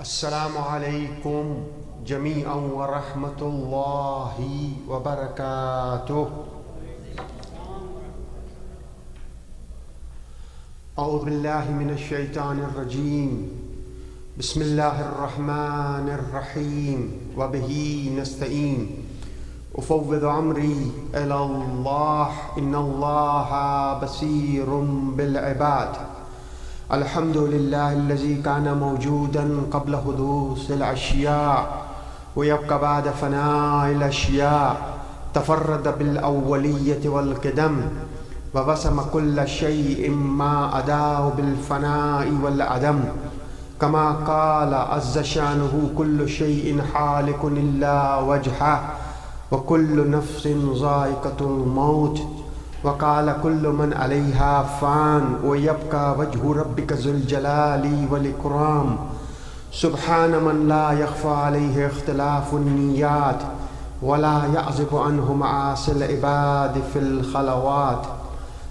السلام عليكم جميعا ورحمة الله وبركاته. أعوذ بالله من الشيطان الرجيم. بسم الله الرحمن الرحيم وبه نستعين. أفوض أمري إلى الله إن الله بصير بالعباد. الحمد لله الذي كان موجودا قبل حدوث الأشياء ويبقى بعد فناء الأشياء. تفرد بالأولية والقدم وبسم كل شيء ما أداه بالفناء والعدم. كما قال عز شانه كل شيء حالك إلا وجهه وكل نفس ذائقة الموت. وقال كل من عليها فان ويبقى وجه ربك ذو الجلال والإكرام. سبحان من لا يخفى عليه اختلاف النيات ولا يعزب عنه معاصي العباد في الخلوات.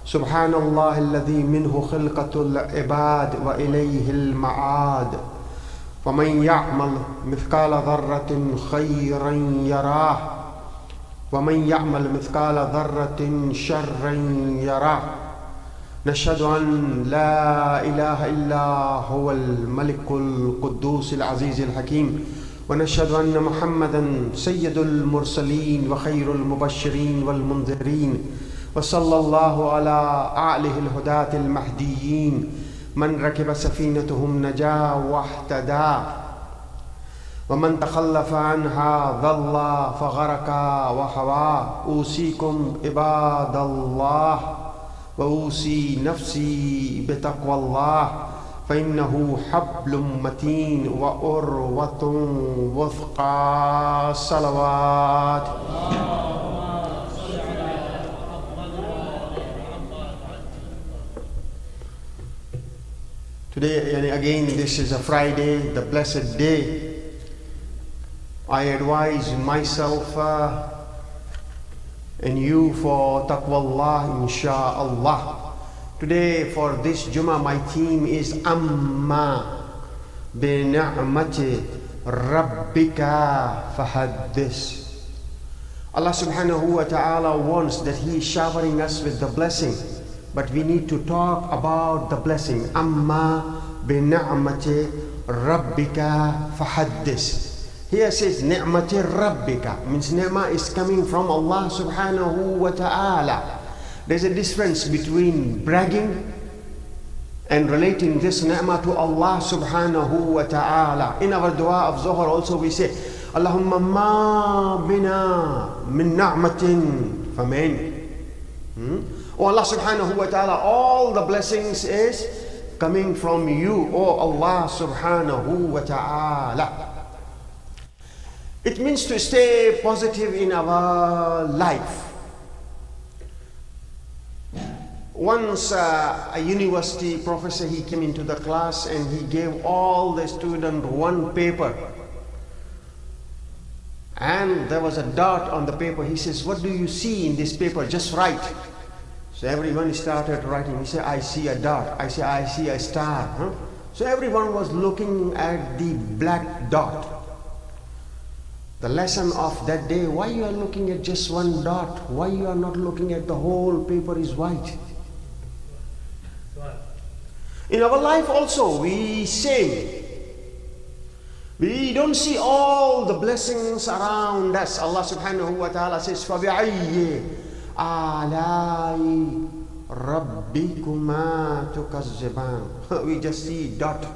سبحان الله الذي منه خلقة العباد وإليه المعاد. ومن يعمل مثقال ذرة خيرا يراه ومن يعمل مثقال ذرة شرا يراه. نشهد أن لا إله إلا هو الملك القدوس العزيز الحكيم. ونشهد أن محمدا سيد المرسلين وخير المبشرين والمنذرين. وصلى الله على أعله الهداة المهديين من ركب سفينتهم نجا واهتدى ومن تخلف عنها ضل فغرق وهوى. أوصيكم عباد الله وأوصي نفسي بتقوى الله فإنه حبل متين وأروة وثقى. صلوات. Today, again, this is a Friday, the blessed day. I advise myself and you for taqwallah, insha'Allah. Today, for this Jummah, my theme is Amma bi ni'mati rabbika fahaddis. Allah subhanahu wa ta'ala wants that He is showering us with the blessing, but we need to talk about the blessing. Amma bi ni'mati rabbika fahaddis. Here says ni'mati rabbika, means ni'mah is coming from Allah subhanahu wa ta'ala. There's a difference between bragging and relating this ni'mah to Allah subhanahu wa ta'ala. In our dua of Zuhr also we say Allahumma ma bina min ni'matin famin. Oh Allah subhanahu wa ta'ala, all the blessings is coming from you, oh Allah subhanahu wa ta'ala. It means to stay positive in our life. Once a university professor, he came into the class and he gave all the students one paper. And there was a dot on the paper. He says, what do you see in this paper? Just write. So everyone started writing. He said, I see a dot. I say, I see a star. So everyone was looking at the black dot. The lesson of that day, why you are looking at just one dot? Why you are not looking at the whole paper is white? In our life also, we say, we don't see all the blessings around us. Allah subhanahu wa ta'ala says, فَبِعَيِّ آلَاءِ رَبِّكُمَا تُكَذِّبَانِ. We just see dot.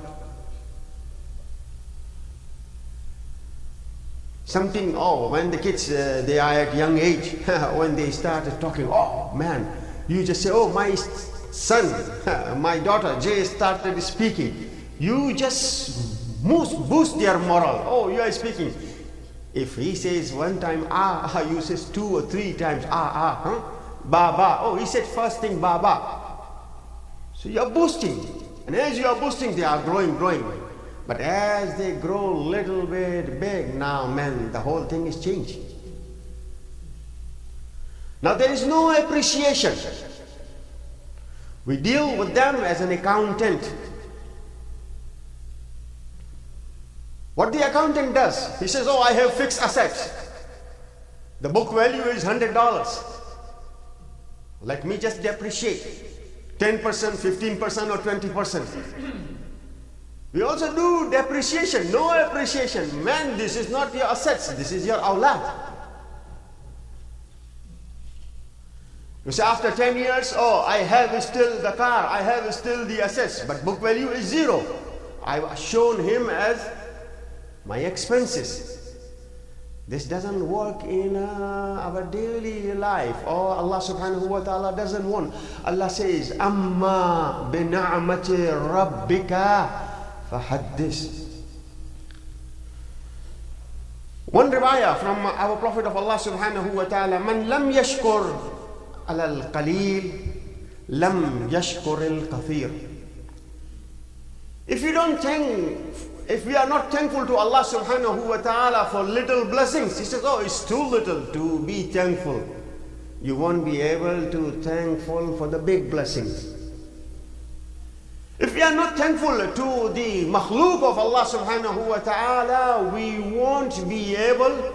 Something, when the kids, they are at young age, when they started talking, oh man, you just say, oh my son, my daughter, Jay started speaking. You just boost their moral. Oh, you are speaking. If he says one time, you says 2 or 3 times, Baba. Oh, he said first thing, Baba. So you are boosting. And as you are boosting, they are growing. But as they grow a little bit big, now man, the whole thing is changing. Now there is no appreciation. We deal with them as an accountant. What the accountant does, he says, oh, I have fixed assets. The book value is $100. Let me just depreciate 10%, 15% or 20%. We also do depreciation, no appreciation. Man, this is not your assets, this is your awlad. You say after 10 years, oh, I have still the car, I have still the assets, but book value is zero. I've shown him as my expenses. This doesn't work in our daily life. Or Allah subhanahu wa ta'ala doesn't want. Allah says, Amma bina'amati rabbika fahaddis. One riwayah from our Prophet of Allah subhanahu wa ta'ala, Man lam yashkur ala al-qaleel, lam yashkur al-kathir. If we are not thankful to Allah subhanahu wa ta'ala for little blessings, he says, oh, it's too little to be thankful. You won't be able to thankful for the big blessings. If we are not thankful to the makhluk of Allah subhanahu wa ta'ala, we won't be able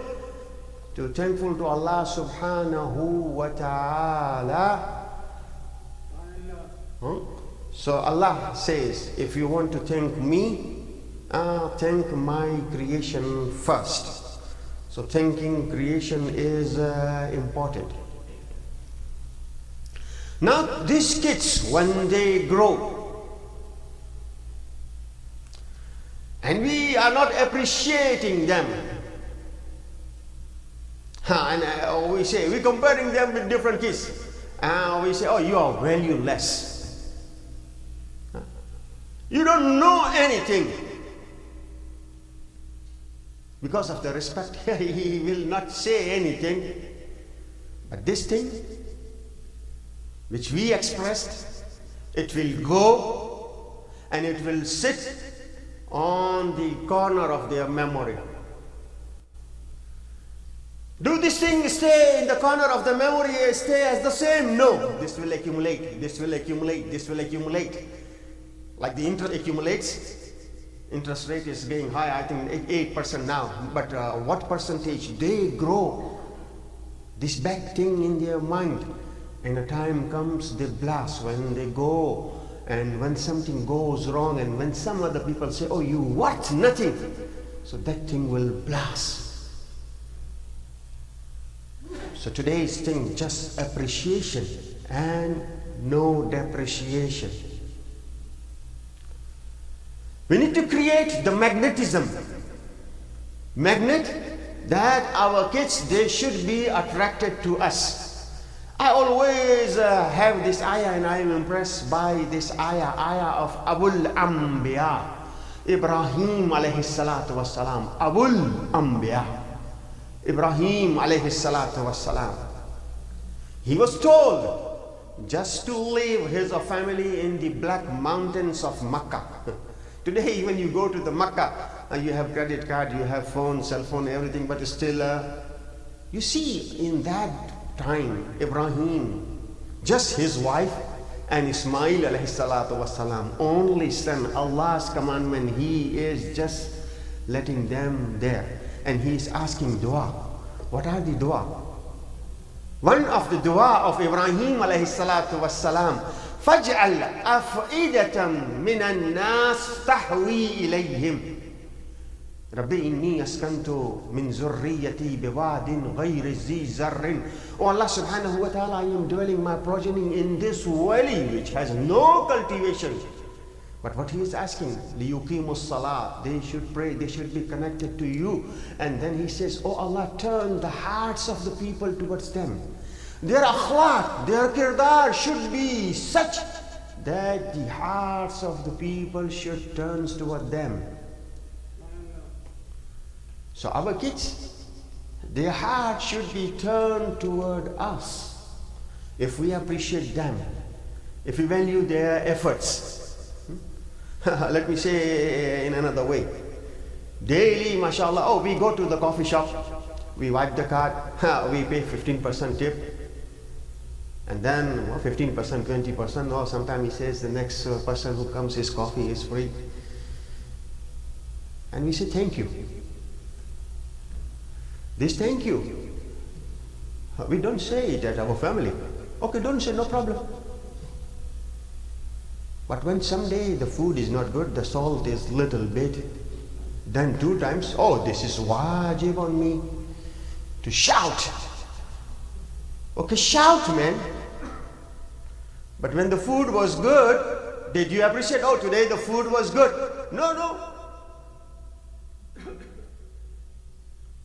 to thankful to Allah subhanahu wa ta'ala. So Allah says, if you want to thank me, thank my creation first. So thanking creation is important. Now these kids, when they grow, and we are not appreciating them, and we say, we're comparing them with different kids, and we say, oh, you are valueless. You don't know anything. Because of the respect, he will not say anything. But this thing, which we expressed, it will go and it will sit on the corner of their memory. Do this thing stay in the corner of the memory, stay as the same? No. This will accumulate, this will accumulate, this will accumulate. Like the interest accumulates. Interest rate is getting high, I think 8% now. But what percentage? They grow this bad thing in their mind. And a time comes, they blast when they go. And when something goes wrong, and when some other people say, oh, you what? Nothing. So that thing will blast. So today's thing, just appreciation and no depreciation. We need to create the magnetism. Magnet that our kids, they should be attracted to us. I always have this ayah, and I am impressed by this ayah of Abul Anbiya, Ibrahim alayhi salatu wassalam. Abul Anbiya, Ibrahim alayhi salatu wassalam. He was told just to leave his family in the black mountains of Makkah. Today, when you go to the Makkah, you have credit card, you have phone, cell phone, everything, but still, you see in that time, Ibrahim, just his wife and Ismail alayhi salatu wasalam, only son, Allah's commandment, he is just letting them there. And he is asking dua. What are the dua? One of the dua of Ibrahim alayhi salatu wasalam, فَاجْعَلْ أَفْئِدَةً مِّنَ النَّاسِ تَحْوِي إِلَيْهِمْ رَبِّ إِنِّي أَسْكَنْتُ مِنْ ذُرِّيَّتِي بِوَادٍ غَيْرِ ذِي زَرٍ. Oh Allah subhanahu wa ta'ala, I am dwelling my progeny in this valley which has no cultivation. But what he is asking, لِيُقِيمُوا الصَّلَاةِ, they should pray, they should be connected to you. And then he says, oh Allah, turn the hearts of the people towards them. Their akhlaq, their kirdar should be such that the hearts of the people should turn toward them. So our kids, their heart should be turned toward us. If we appreciate them, if we value their efforts. Let me say in another way. Daily, mashallah, oh, we go to the coffee shop, we wipe the card, we pay 15% tip. And then 15%, 20%, or sometimes he says the next person who comes, his coffee is free. And we say thank you. This thank you, we don't say it at our family. Okay, don't say, no problem. But when someday the food is not good, the salt is little bit, then 2 times, oh, this is wajib on me to shout. Okay, shout, man. But when the food was good, did you appreciate, oh, today the food was good? No, no.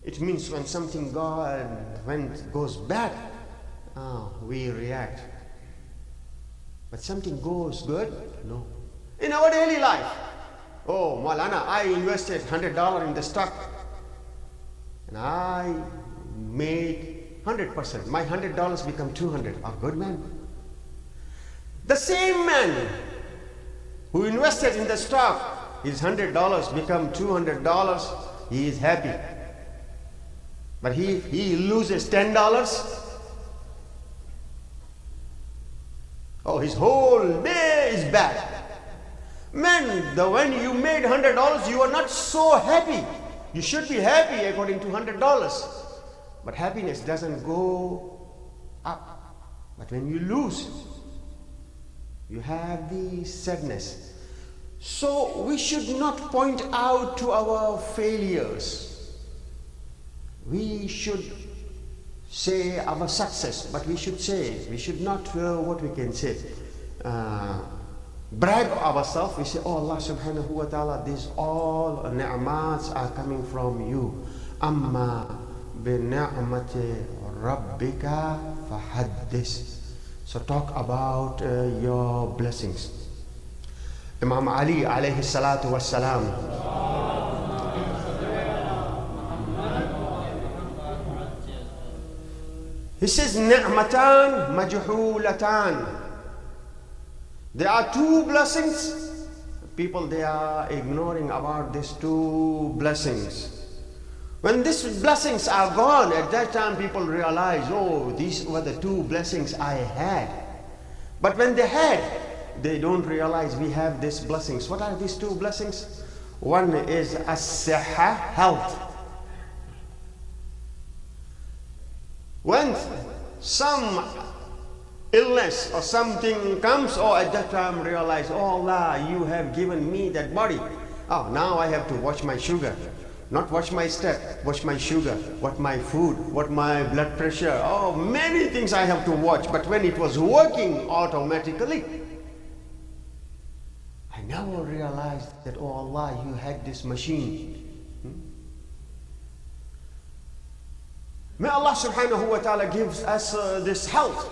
It means when something goes bad, we react. But something goes good, no. In our daily life, oh, Maulana, I invested $100 in the stock and I made 100%. My $100 become 200. A good man. The same man who invested in the stock, his $100 become $200, he is happy. But he loses $10, oh, his whole day is bad. Man, when you made $100, you are not so happy. You should be happy according to $100. But happiness doesn't go up. But when you lose, you have the sadness. So we should not point out to our failures. We should say our success, but we should not, what we can say, brag ourselves. We say, oh Allah subhanahu wa ta'ala, these all ni'mats are coming from you. Amma bi ni'mati rabbika fahaddis. So talk about your blessings. Imam Ali alayhi salatu wassalam, he says, ni'matan majhulatan. There are 2 blessings. People, they are ignoring about these 2 blessings. When these blessings are gone, at that time people realize, oh, these were the 2 blessings I had. But when they don't realize we have these blessings. What are these 2 blessings? One is as-sihha, health. When some illness or something comes, oh, at that time realize, oh Allah, you have given me that body. Oh, now I have to watch my sugar. Not watch my step, watch my sugar, what my food, what my blood pressure. Oh, many things I have to watch. But when it was working automatically, I never realized that, oh Allah, you had this machine. May Allah subhanahu wa ta'ala gives us this health.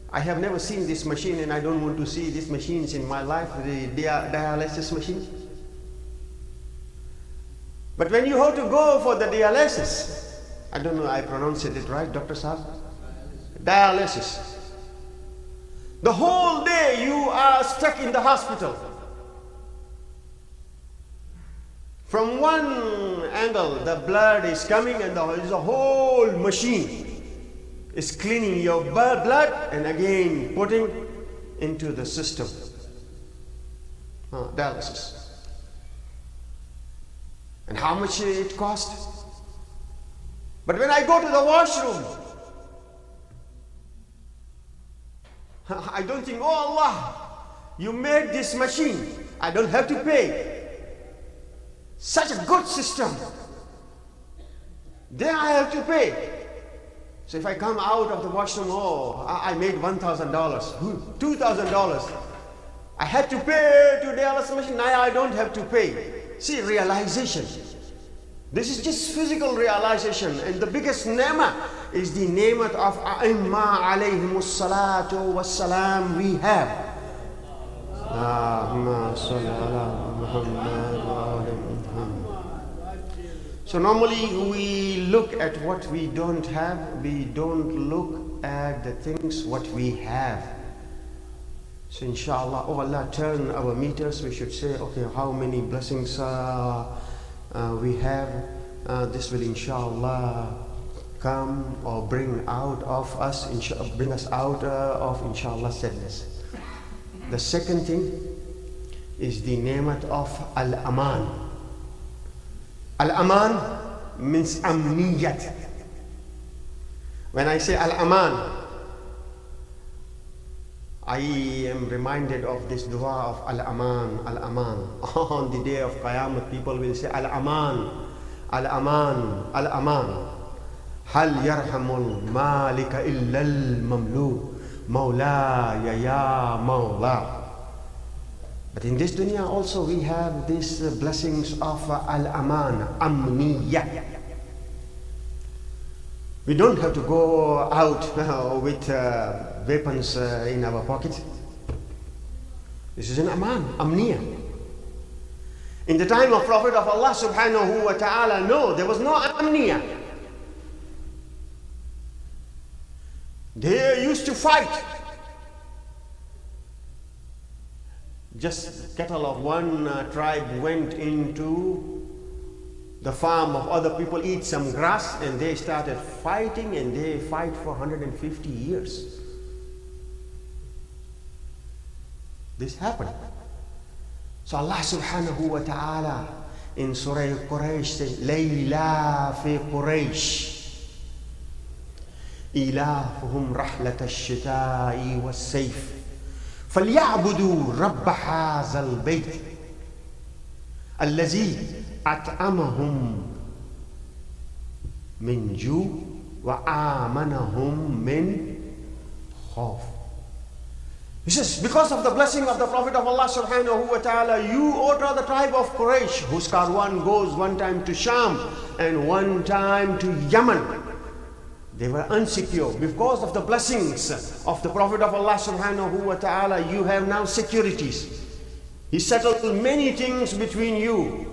I have never seen this machine and I don't want to see these machines in my life, the dialysis machine. But when you have to go for the dialysis, I don't know, I pronounced it right, Dr. Saab? Dialysis. The whole day you are stuck in the hospital. From one angle, the blood is coming and there is a whole machine is cleaning your blood and again putting into the system. Dialysis. And how much it cost? But when I go to the washroom, I don't think, oh Allah, you made this machine. I don't have to pay. Such a good system. Then I have to pay. So if I come out of the washroom, oh, I made $1,000, $2,000. I had to pay to dialysis machine. Now I don't have to pay. See, realization. This is just physical realization. And the biggest ni'mah is the ni'mah of A'imma alayhimus salatu wassalam we have. So normally we look at what we don't have. We don't look at the things what we have. So inshallah, oh Allah, turn our meters. We should say, okay, how many blessings we have. This will inshallah come or bring out of us, bring us out of inshallah sadness. The second thing is the ni'mat of Al-Aman. Al-Aman means amniyat. When I say Al-Aman, I am reminded of this dua of Al-Aman, Al-Aman. On the day of Qiyamah, people will say Al-Aman, Al-Aman, Al-Aman. Hal yarhamul malika illal mamlu, Mawlaya ya Mawla. But in this dunya also we have these blessings of Al-Aman, Amniya. We don't have to go out with weapons in our pocket. This is an Aman, Amniya. In the time of Prophet of Allah subhanahu wa ta'ala, no, there was no Amniya. They used to fight. Just cattle of one tribe went into the farm of other people, eat some grass, and they started fighting, and they fight for 150 years. This happened. So Allah subhanahu wa ta'ala in Surah Quraysh says, Layla fi Quraysh إلههم رحلة الشتاء والصيف فليعبدوا رب هذا البيت الذي أطعمهم من جوع وآمنهم من خوف. He says, because of the blessing of the Prophet of Allah subhanahu wa ta'ala, you order the tribe of Quraysh, whose Karwan goes one time to Sham and one time to Yemen. They were unsecure. Because of the blessings of the Prophet of Allah subhanahu wa ta'ala, you have now securities. He settled many things between you.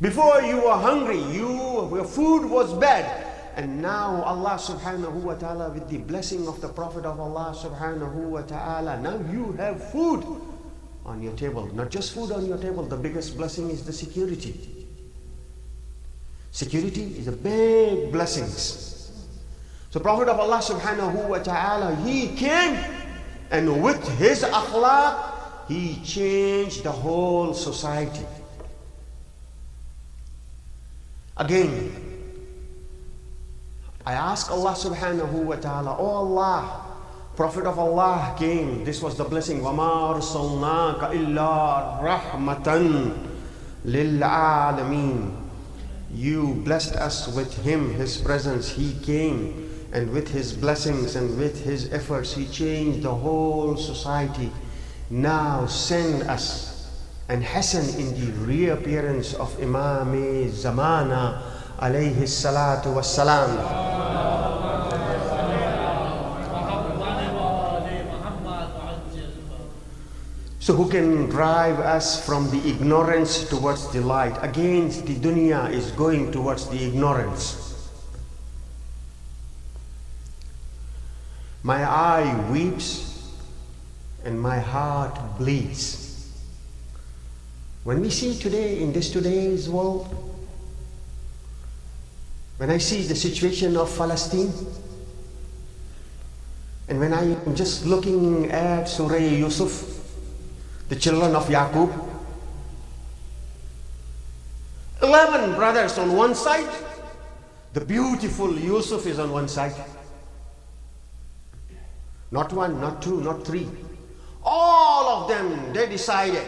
Before you were hungry, your food was bad. And now Allah subhanahu wa ta'ala, with the blessing of the Prophet of Allah subhanahu wa ta'ala, now you have food on your table. Not just food on your table, the biggest blessing is the security. Security is a big blessings. So Prophet of Allah subhanahu wa ta'ala, he came, and with his akhlaq, he changed the whole society. Again, I ask Allah subhanahu wa ta'ala, oh Allah, Prophet of Allah came, this was the blessing, وَمَا أَرْسَلْنَاكَ إِلَّا رَحْمَةً لِلْعَالَمِينَ. You blessed us with him, his presence, he came, and with his blessings and with his efforts, he changed the whole society. Now send us and hasten in the reappearance of Imam Zamana alayhi salatu wassalam. So who can drive us from the ignorance towards the light? Again, the dunya is going towards the ignorance. My eye weeps and my heart bleeds. When we see today, in this today's world, when I see the situation of Palestine, and when I am just looking at Surah Yusuf, the children of Yaqub, 11 brothers on one side, the beautiful Yusuf is on one side. Not one, not two, not three. All of them, they decided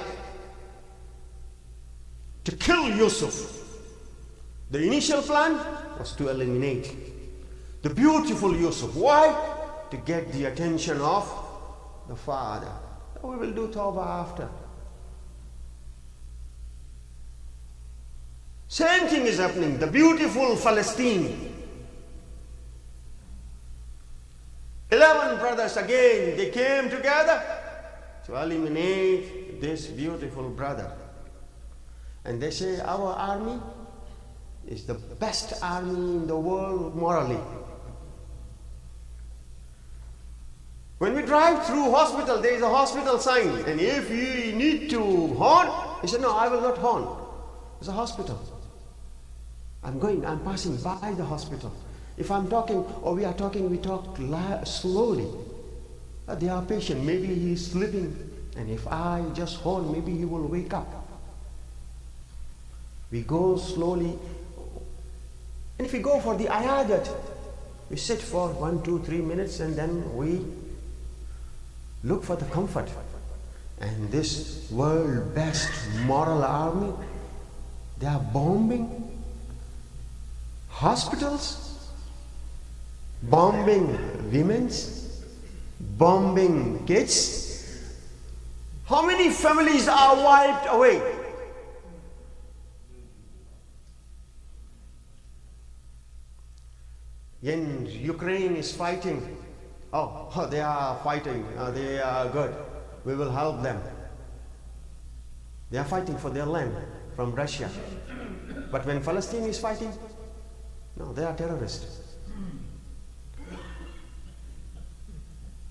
to kill Yusuf. The initial plan was to eliminate the beautiful Yusuf. Why? To get the attention of the father. We will do tawbah after. Same thing is happening. The beautiful Palestine. 11 brothers again, they came together to eliminate this beautiful brother. And they say our army is the best army in the world morally. When we drive through hospital, there is a hospital sign. And if you need to horn, he said, no, I will not horn. It's a hospital. I'm passing by the hospital. If I'm talking or we are talking, we talk slowly. They are patient. Maybe he's sleeping And if I just hold, maybe he will wake up. We go slowly. And if we go for the ayadat, we sit for 1, 2, 3 minutes and then we look for the comfort. And this world best moral army, they are bombing hospitals, bombing women's, bombing kids. How many families are wiped away? When Ukraine is fighting, oh, they are fighting, they are good, we will help them. They are fighting for their land from Russia. But when Palestine is fighting, no, they are terrorists.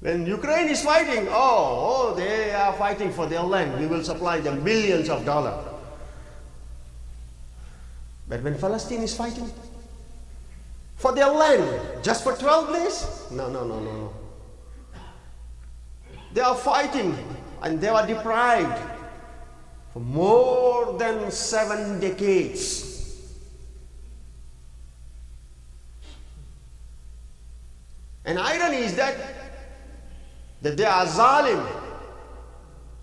When Ukraine is fighting, they are fighting for their land, we will supply them billions of dollars. But when Palestine is fighting for their land, just for 12 days? No. They are fighting and they are deprived for more than 7 decades. And irony is that they are zalim.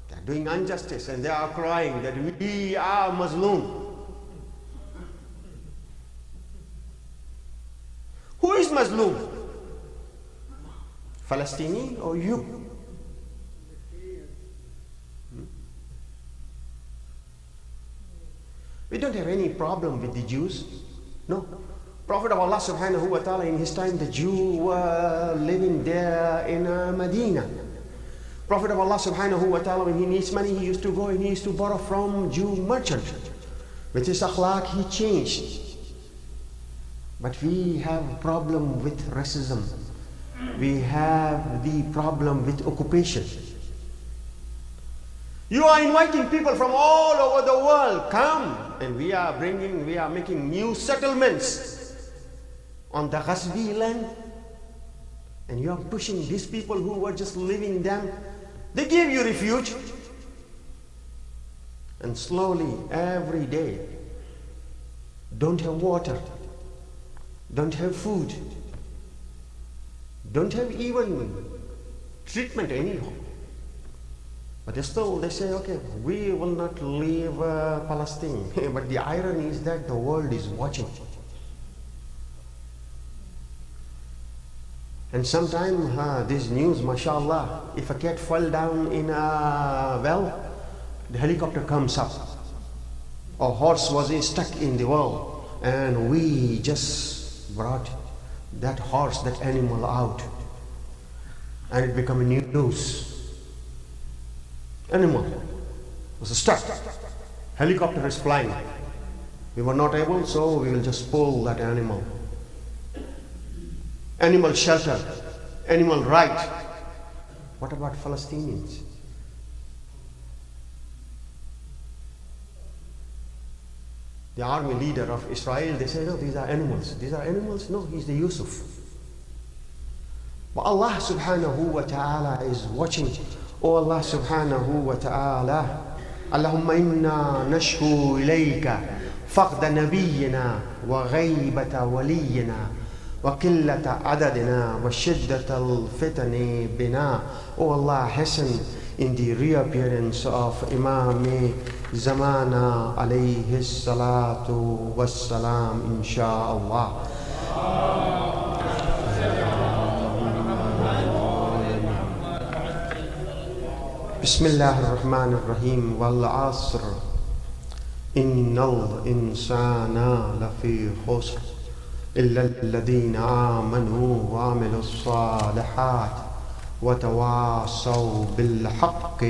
They are doing injustice and they are crying that we are Muslim. Who is Muslim? Palestinian or you? We don't have any problem with the Jews. No. Prophet of Allah subhanahu wa ta'ala, in his time, the Jews were living there in Medina. Prophet of Allah subhanahu wa ta'ala, when he needs money, he used to go and he used to borrow from Jew merchant. With his akhlaq, he changed. But we have a problem with racism. We have the problem with occupation. You are inviting people from all over the world, come, and we are making new settlements on the Ghazvi land, and you are pushing these people who were just living them. They give you refuge, and slowly every day, don't have water, don't have food, don't have even treatment anyhow. But still they say, okay, we will not leave Palestine. But the irony is that the world is watching. And sometimes this news, mashallah, if a cat fell down in a well, the helicopter comes up. A horse was stuck in the well, and we just brought that horse, that animal out, and it became a news. Animal was stuck. Helicopter is flying. We were not able, so we will just pull that animal. Animal shelter, animal right. What about Palestinians? The army leader of Israel, they say, no, these are animals. These are animals? No, he's the Yusuf. But Allah subhanahu wa ta'ala is watching. Oh Allah subhanahu wa ta'ala, Allahumma inna nashku ilayka faqda nabiyyina wa ghaybata waliyina wa qillata adadina wa shiddata al-fitani bina. Oh Allah, hasten in the reappearance of Imam Zamana alayhi salatu wassalam, insha'Allah. بسم الله الرحمن الرحيم والعصر إن الإنسان لفي خسر إلا الذين آمنوا وعملوا الصالحات وتواصوا بالحق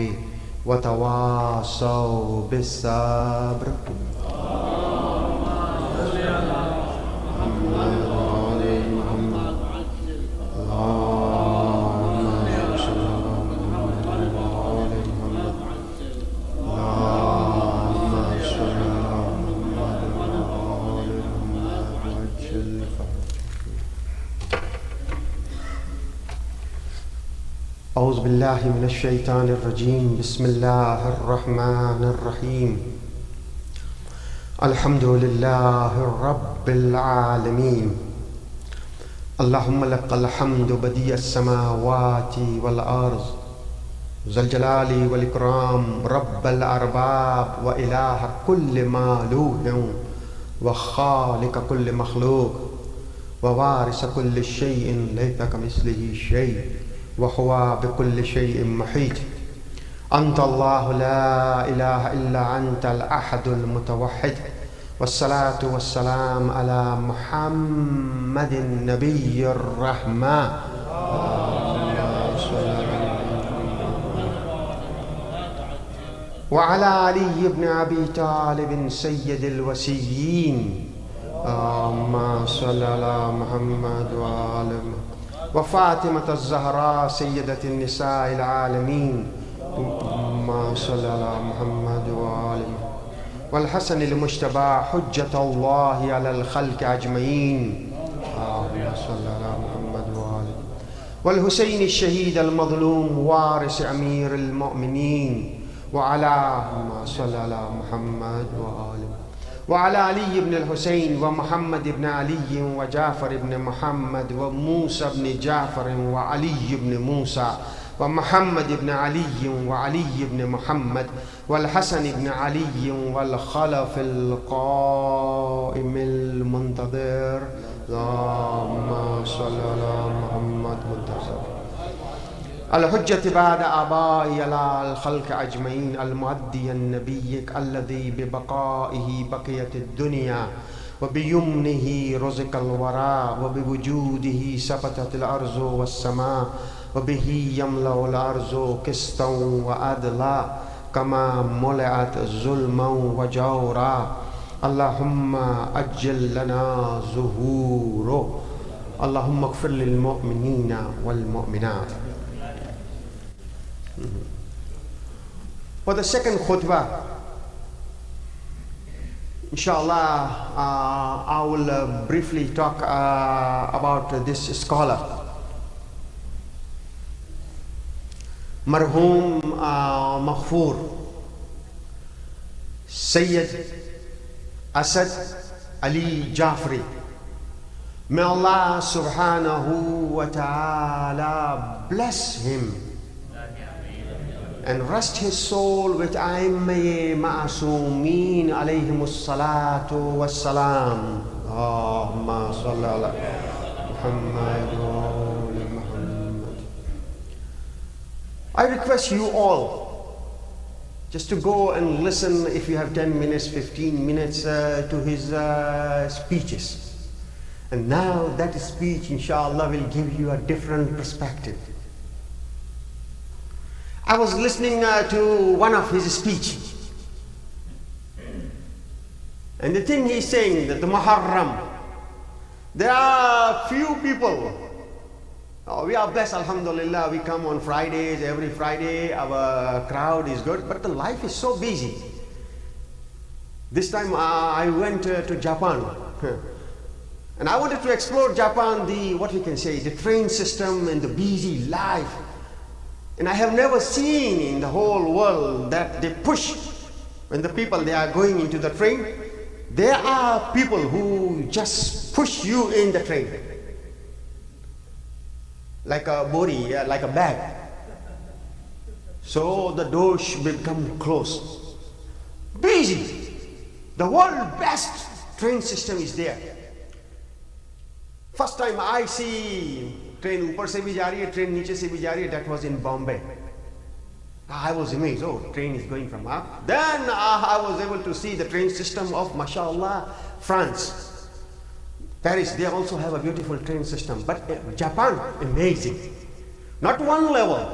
وتواصوا بالصبر. أعوذ بالله من الشيطان الرجيم بسم الله الرحمن الرحيم الحمد لله رب العالمين اللهم لك الحمد بديع السماوات والأرض ذا الجلال والإكرام رب الأرباب وإله كل مالوك وخالق كل مخلوق ووارث كل شيء ليس كمثله شيء وهو بكل شيء محيط أنت الله لا إله إلا أنت الأحد المتوحد والصلاة والسلام على محمد النبي الرحمة وعلى علي بن أبي طالب سيد الوسيين اللهم صل على محمد وآل محمد وفاطمة الزهراء سيدة النساء العالمين اللهم صل على محمد وآل محمد والحسن المجتبى حجة الله على الخلق أجمعين اللهم صل على محمد وآل محمد والحسين الشهيد المظلوم وارث أمير المؤمنين وعلى اللهم صل على محمد وآل محمد وعلى علي بن الحسين ومحمد بن علي وجعفر بن محمد وموسى بن جعفر وعلي بن موسى ومحمد بن علي وعلي بن محمد والحسن بن علي والخلف القائم المنتظر اللهم صل على محمد منتظر الحجة بعد آبائي على الخلق أجمعين المؤدي النبي الذي ببقائه بقيت الدنيا وبيمنه رزق الورى وبوجوده ثبتت الأرض والسماء وبه يملأ الأرض قسطا وعدلا كما ملأت ظلما وجورا اللهم أجل لنا ظهوره اللهم اغفر للمؤمنين والمؤمنات. For the second khutbah, inshallah, I will briefly talk about this scholar, Marhum Maghfoor Sayyid Asad Ali Jafri. May Allah subhanahu wa ta'ala bless him and rest his soul with Aimmaye Ma'asumeen alayhimus salatu wassalam. Allahumma salli ala Muhammad wa ali Muhammad. I request you all just to go and listen, if you have 10 minutes, 15 minutes, to his speeches. And now that speech, inshallah, will give you a different perspective. I was listening to one of his speech, and the thing he's saying, that the Muharram, there are few people, we are blessed, alhamdulillah, we come on Fridays, every Friday, our crowd is good, but the life is so busy. This time I went to Japan, and I wanted to explore Japan, the train system and the busy life. And I have never seen in the whole world that they push, when the people, they are going into the train, there are people who just push you in the train. Like a body, like a bag. So the doors should become closed. Busy. The world's best train system is there. First time I see train upar se bhi ja rahi hai, train niche se bhi ja rahi hai, that was in Bombay. I was amazed, train is going from up. Then I was able to see the train system of, mashallah, France. Paris, they also have a beautiful train system. But Japan, amazing. Not one level,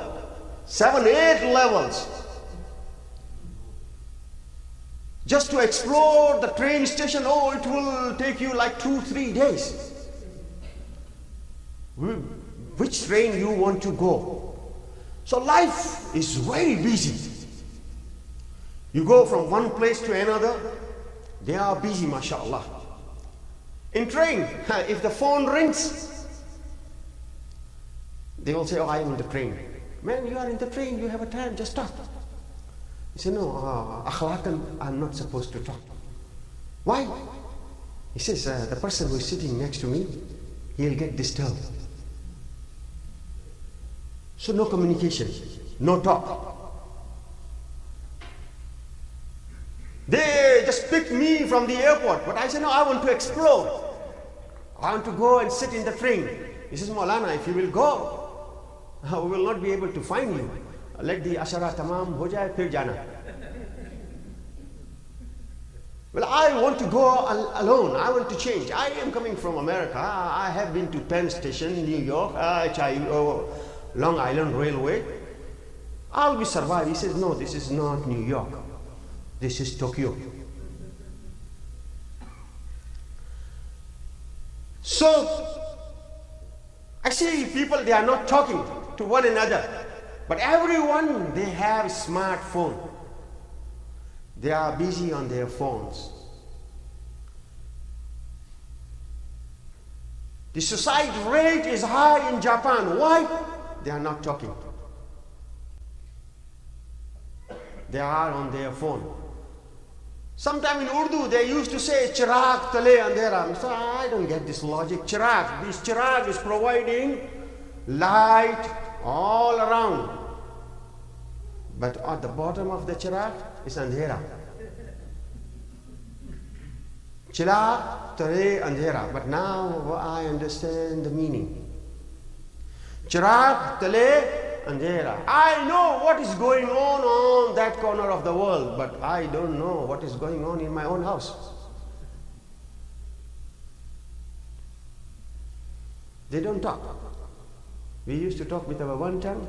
7, 8 levels. Just to explore the train station, it will take you like 2-3 days. Which train you want to go? So life is very busy. You go from one place to another, they are busy, mashallah. In train, if the phone rings, they will say, I am in the train. Man, you are in the train, you have a time, just talk. He said, no, akhlaqan, I'm not supposed to talk. Why? He says, the person who is sitting next to me, he'll get disturbed. So no communication, no talk. They just picked me from the airport, but I said, no, I want to explore. I want to go and sit in the train. He says, Maulana, if you will go, we will not be able to find you. Let the ashara tamam ho jaye, phir jana. Well, I want to go alone. I want to change. I am coming from America. I have been to Penn Station, New York, Long Island Railway. I'll be survive. He says, no, this is not New York. This is Tokyo. So, I see people, they are not talking to one another. But everyone, they have a smartphone. They are busy on their phones. The suicide rate is high in Japan. Why? They are not talking. They are on their phone. Sometime in Urdu, they used to say, Chirag tale andhera. So I don't get this logic. Chirag, this chirag is providing light all around. But at the bottom of the chirag is andhera. Chirag tale andhera. But now I understand the meaning. Chirag tale andhera. I know what is going on that corner of the world, but I don't know what is going on in my own house. They don't talk. We used to talk with our one tongue.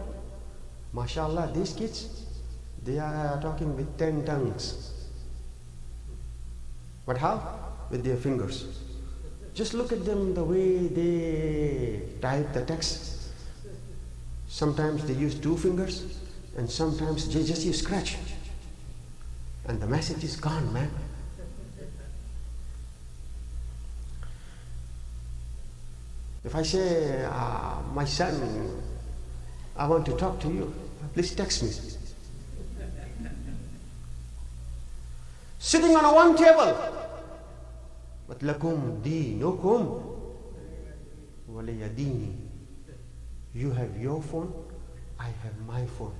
MashaAllah, these kids, they are talking with 10 tongues. But how? With their fingers. Just look at them, the way they type the text. Sometimes they use 2 fingers, and sometimes they just use scratch. And the message is gone, man. If I say, my son, I want to talk to you, please text me. Sitting on one table, but lakum dinukum waliya dini. You have your phone, I have my phone.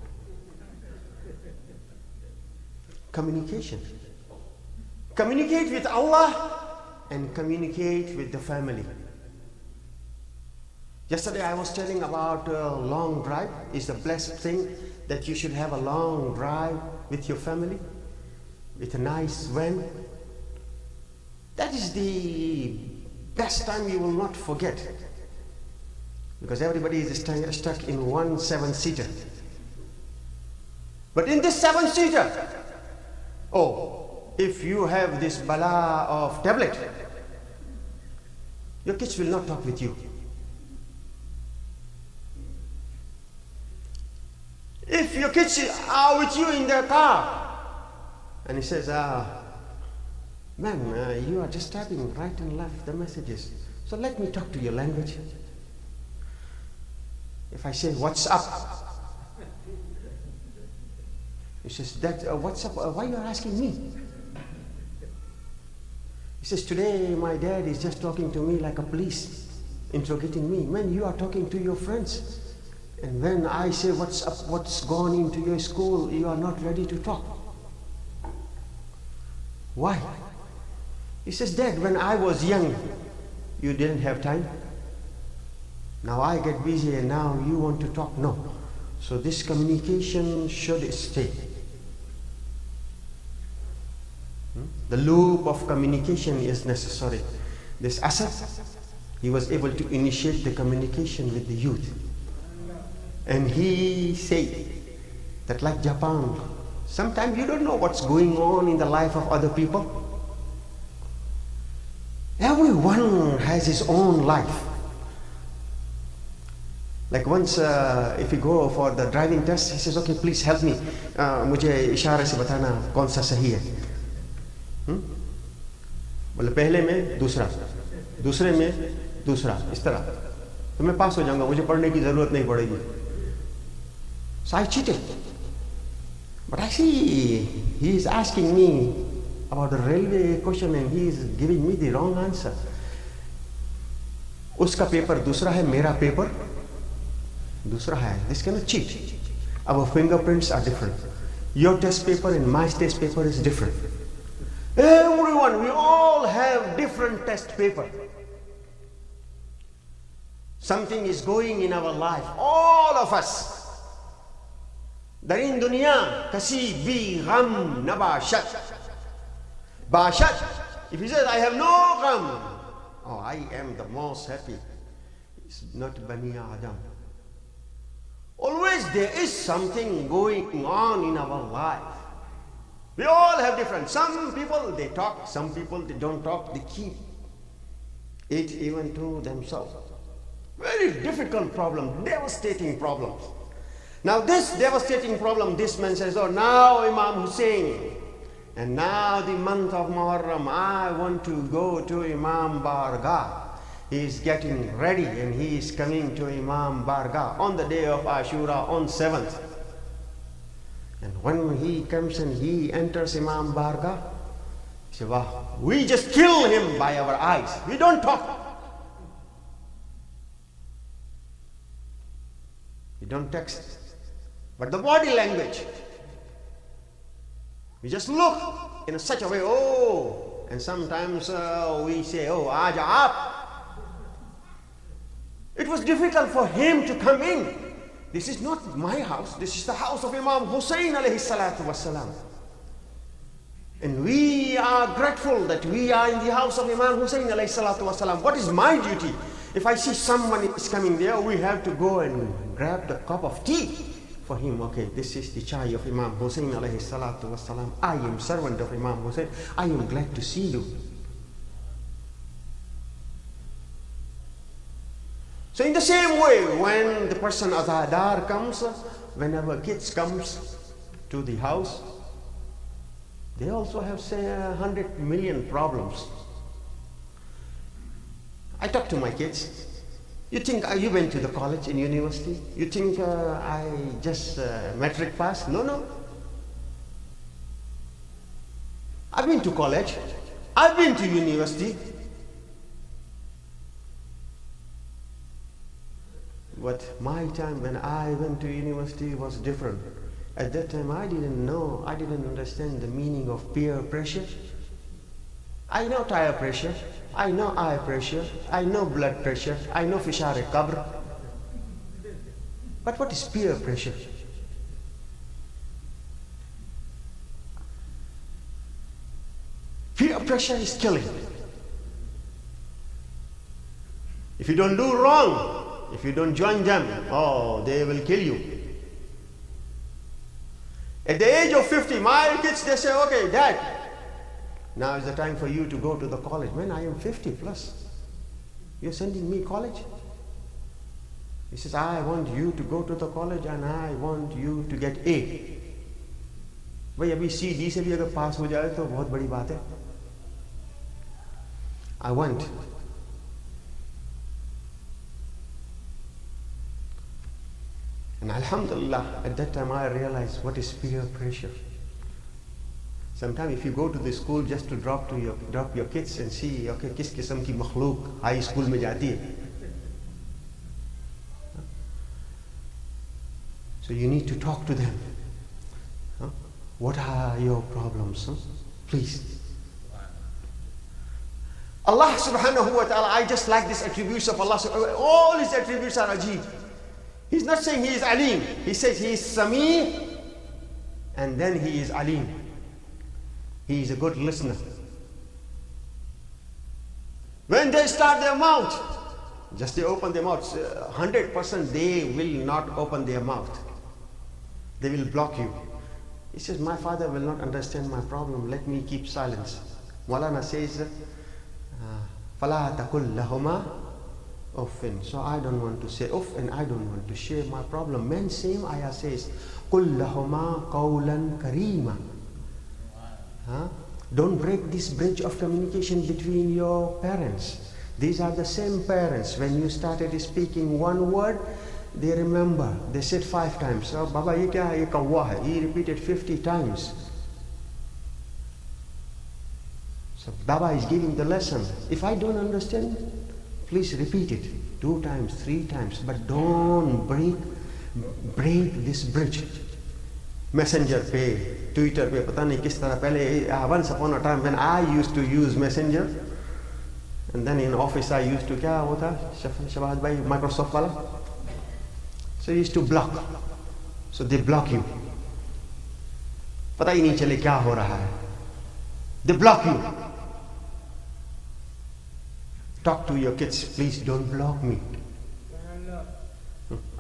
Communication. Communicate with Allah and communicate with the family. Yesterday I was telling about a long drive. It's a blessed thing that you should have a long drive with your family, with a nice van. That is the best time you will not forget. Because everybody is stuck in one 7-seater. But in this 7-seater, if you have this bala of tablet, your kids will not talk with you. If your kids are with you in the car, and he says, man, you are just typing right and left the messages. So let me talk to your language. If I say, what's up? He says, Dad, what's up? Why are you asking me? He says, today my dad is just talking to me like a police, interrogating me. Man, you are talking to your friends. And when I say, what's up, what's gone into your school, you are not ready to talk. Why? He says, Dad, when I was young, you didn't have time. Now I get busy and now you want to talk? No. So this communication should stay. The loop of communication is necessary. This Asad, he was able to initiate the communication with the youth. And he said that like Japan, sometimes you don't know what's going on in the life of other people. Everyone has his own life. Like once, if you go for the driving test, he says, okay, please help me. मुझे इशारे से बताना कौन सा सही है. बोले पहले में दूसरा, दूसरे में दूसरा, इस तरह. तो मैं पास हो जाऊंगा, मुझे पढ़ने की जरूरत नहीं पड़ेगी. So I cheated. But I see he is asking me about the railway question and he is giving me the wrong answer. उसका पेपर दूसरा है, मेरा पेपर दूसरा है. This cannot cheat. Our fingerprints are different. Your test paper and my test paper is different. Everyone, we all have different test paper. Something is going in our life, all of us. Darin dunya kasi bi gham nabashat. Bashat. If he says, I have no gham, oh, I am the most happy. It's not Bani Adam. Always there is something going on in our life. We all have different. Some people they talk, some people they don't talk, they keep it even to themselves. Very difficult problem, devastating problems. Now this devastating problem, this man says, oh, now Imam Hussein, and now the month of Muharram, I want to go to Imam Bargah. He is getting ready and he is coming to Imam Bargah on the day of Ashura on 7th. And when he comes and he enters Imam Bargah, he says, wow, we just kill him by our eyes. We don't talk. We don't text. But the body language, we just look in such a way, oh, and sometimes we say, oh, Aaj aap. It was difficult for him to come in. This is not my house, this is the house of Imam Hussein alayhi salatu wasalam. And we are grateful that we are in the house of Imam Hussein alayhi salatu wasalam. What is my duty? If I see someone is coming there, we have to go and grab the cup of tea for him. Okay, this is the chai of Imam Hussein alayhi salatu wasalam. I am servant of Imam Hussein. I am glad to see you. So in the same way, when the person Azadar comes, whenever kids comes to the house, they also have, say, 100 million problems. I talk to my kids. You think you went to the college and university? You think I just matric passed? No, no. I've been to college. I've been to university. But my time when I went to university was different. At that time I didn't know, I didn't understand the meaning of peer pressure. I know tire pressure, I know eye pressure, I know blood pressure, I know fishare qabr. But what is peer pressure? Peer pressure is killing. If you don't do wrong, if you don't join them, oh, they will kill you. At the age of 50, my kids, they say, okay, Dad, now is the time for you to go to the college. Man, I am 50 plus. You're sending me college? He says, I want you to go to the college and I want you to get A. भाई अभी CD से भी अगर पास हो जाए तो बहुत बड़ी बात है. I want. And Alhamdulillah, at that time I realized what is peer pressure. Sometimes if you go to the school just to drop your kids and see, okay, किस किस्म की मखलूक high school में जाती है. So you need to talk to them. What are your problems? Please. Allah subhanahu wa ta'ala, I just like these attributes of Allah. All his attributes are ajib. He's not saying he is Alim. He says he is Sami and then he is Alim. He is a good listener. When they start their mouth, just they open their mouth, 100% they will not open their mouth. They will block you. He says, my father will not understand my problem. Let me keep silence. Maulana says, فَلَا تَقُلْ لَهُمَا uffin. So I don't want to say uff and I don't want to share my problem. Man, same ayah says, قُلْ لَهُمَا قَوْلًا كَرِيمًا. Don't break this bridge of communication between your parents. These are the same parents. When you started speaking one word, they remember. They said 5 times. So, Baba, ye kya hai? Ye kawwa hai. He repeated 50 times. So Baba is giving the lesson. If I don't understand, please repeat it 2 times, 3 times, but don't break this bridge. Messenger pe, Twitter pe, pata nahi kis tarah pehle, once upon a time when I used to use Messenger, and then in office I used to, kya hota, Shahbaz bhai, Microsoft wala. So you used to block. So they block you. Pata hi nahi chale kya ho raha hai. They block you. Talk to your kids, please don't block me.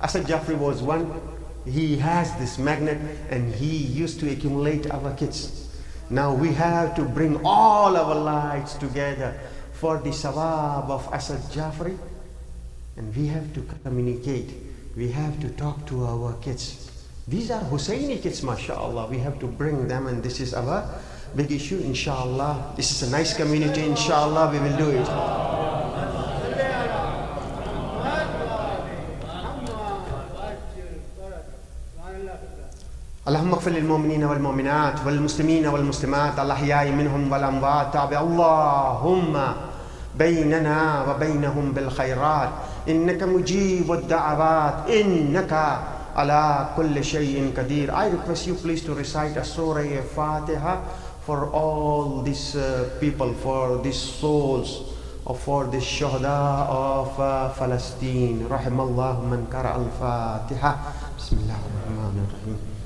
Asad Jafri was one. He has this magnet and he used to accumulate our kids. Now we have to bring all our lights together for the sawab of Asad Jafri, and we have to communicate. We have to talk to our kids. These are Husseini kids, mashallah. We have to bring them, and this is our big issue, inshallah. This is a nice community, inshallah, we will do it. اللهم اغفر للمؤمنين والمؤمنات والمسلمين والمسلمات الأحياء منهم والأموات تابع اللهم بيننا وبينهم بالخيرات إنك مجيب الدعوات إنك على كل شيء قدير. I request you please to recite a Surah Fatiha for all these people, for these souls, or for the shuhada of Palestine. رحم الله من قرأ الفاتحة. بسم الله الرحمن الرحيم.